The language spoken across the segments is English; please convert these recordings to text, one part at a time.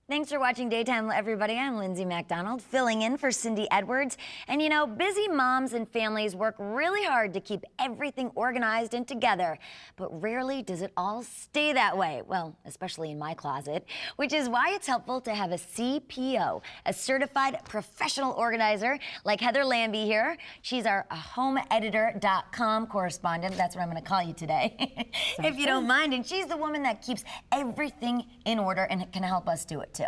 Thanks for watching Daytime, everybody. I'm Lindsay MacDonald, filling in for Cindy Edwards. And you know, busy moms and families work really hard to keep everything organized and together, but rarely does it all stay that way. Well, especially in my closet, which is why it's helpful to have a CPO, a certified professional organizer like Heather Lambie here. She's our HomeEditor.com correspondent. That's what I'm going to call you today, if you don't mind. And she's the woman that keeps everything in order and can help us do it too.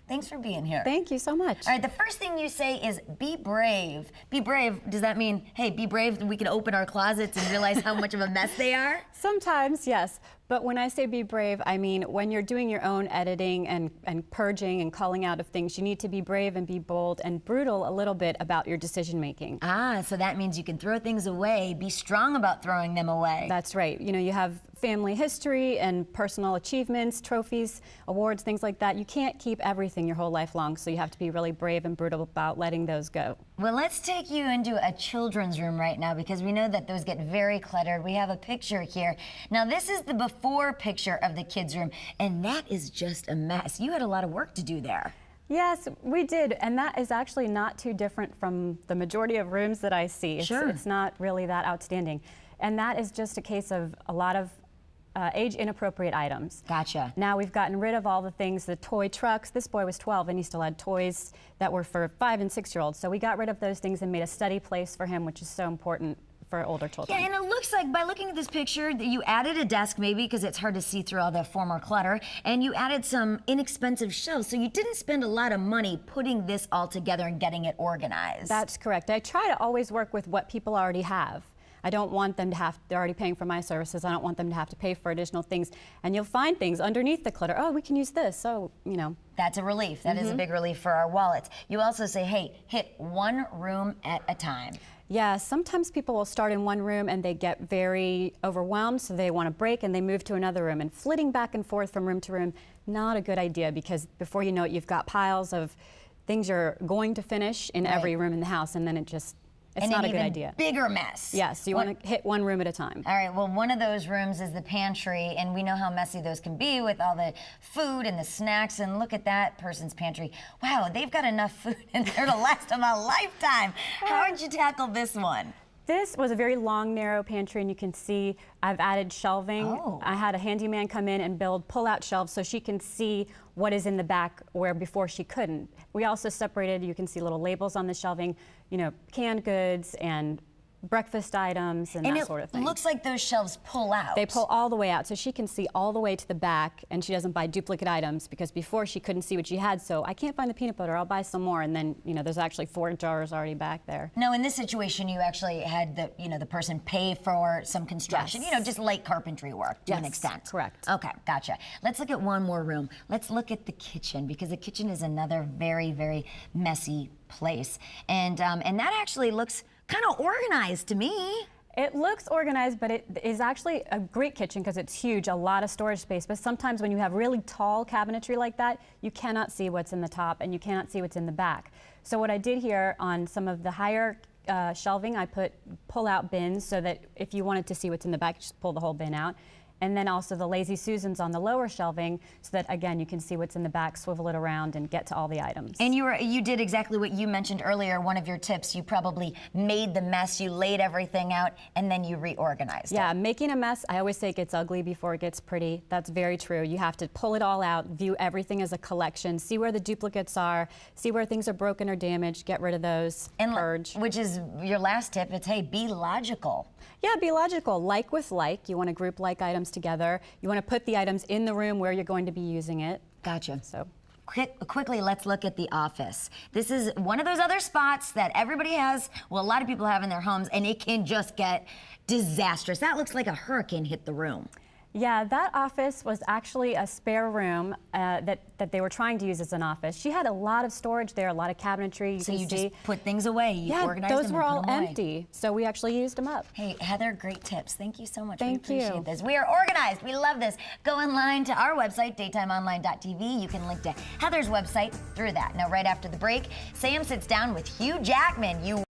Thanks for being here. Thank you so much. All right, the first thing you say is be brave. Be brave, does that mean, hey, be brave and we can open our closets and realize how much of a mess they are? Sometimes, yes. But when I say be brave, I mean when you're doing your own editing and purging and culling out of things, you need to be brave and be bold and brutal a little bit about your decision making. Ah, so that means you can throw things away, be strong about throwing them away. That's right. You know, you have family history and personal achievements, trophies, awards, things like that. You can't keep everything your whole life long, so you have to be really brave and brutal about letting those go. Well, let's take you into a children's room right now because we know that those get very cluttered. We have a picture here. Now, this is the before picture of the kids' room, and that is just a mess. You had a lot of work to do there. Yes, we did, and that is actually not too different from the majority of rooms that I see. Sure. It's not really that outstanding. And that is just a case of a lot of age-inappropriate items. Gotcha. Now we've gotten rid of all the things, the toy trucks. This boy was 12 and he still had toys that were for 5- and 6-year-olds. So we got rid of those things and made a study place for him, which is so important for older children. Yeah, and it looks like by looking at this picture that you added a desk maybe because it's hard to see through all the former clutter, and you added some inexpensive shelves, so you didn't spend a lot of money putting this all together and getting it organized. That's correct. I try to always work with what people already have. I don't want them to have, they're already paying for my services, I don't want them to have to pay for additional things. And you'll find things underneath the clutter. Oh, we can use this, so, you know. That's a relief. That is a big relief for our wallets. You also say, hey, hit one room at a time. Yeah, sometimes people will start in one room and they get very overwhelmed, so they want to break and they move to another room. And flitting back and forth from room to room, not a good idea, because before you know it, you've got piles of things you're going to finish in every room in the house, and then it's not a good idea. Bigger mess. Yes, you want to hit one room at a time. All right, well, one of those rooms is the pantry, and we know how messy those can be with all the food and the snacks, and look at that person's pantry. Wow, they've got enough food in there to last them a lifetime. How did you tackle this one? This was a very long, narrow pantry, and you can see I've added shelving. Oh. I had a handyman come in and build pull-out shelves so she can see what is in the back where before she couldn't. We also separated, you can see little labels on the shelving, you know, canned goods and breakfast items and that sort of thing. It looks like those shelves pull out. They pull all the way out, so she can see all the way to the back, and she doesn't buy duplicate items, because before she couldn't see what she had, so I can't find the peanut butter, I'll buy some more, and then, you know, there's actually 4 jars already back there. No, in this situation, you actually had the, you know, the person pay for some construction, you know, just light carpentry work to an extent. Correct. Okay, gotcha. Let's look at one more room. Let's look at the kitchen, because the kitchen is another very, very messy place. And that actually looks kind of organized to me. It looks organized, but it is actually a great kitchen because it's huge, a lot of storage space. But sometimes when you have really tall cabinetry like that, you cannot see what's in the top and you cannot see what's in the back. So what I did here on some of the higher shelving, I put pull-out bins so that if you wanted to see what's in the back, just pull the whole bin out. And then also the Lazy Susans on the lower shelving, so that again you can see what's in the back, swivel it around, and get to all the items. And you did exactly what you mentioned earlier. One of your tips, you probably made the mess, you laid everything out, and then you reorganized it. Yeah, making a mess, I always say it gets ugly before it gets pretty. That's very true. You have to pull it all out, view everything as a collection, see where the duplicates are, see where things are broken or damaged, get rid of those, and purge. Which is your last tip. It's, hey, be logical. Yeah, be logical. Like with like. You want to group like items together. You want to put the items in the room where you're going to be using it. Gotcha. So quickly, let's look at the office. This is one of those other spots that everybody has, well, a lot of people have in their homes, and it can just get disastrous. That looks like a hurricane hit the room. Yeah, that office was actually a spare room that they were trying to use as an office. She had a lot of storage there, a lot of cabinetry. So you just put things away, you organized them, those were all and put them away. empty, so we actually used them up. Hey, Heather, great tips. Thank you so much. Thank we appreciate this. We are organized. We love this. Go online to our website, daytimeonline.tv. You can link to Heather's website through that. Now, right after the break, Sam sits down with Hugh Jackman.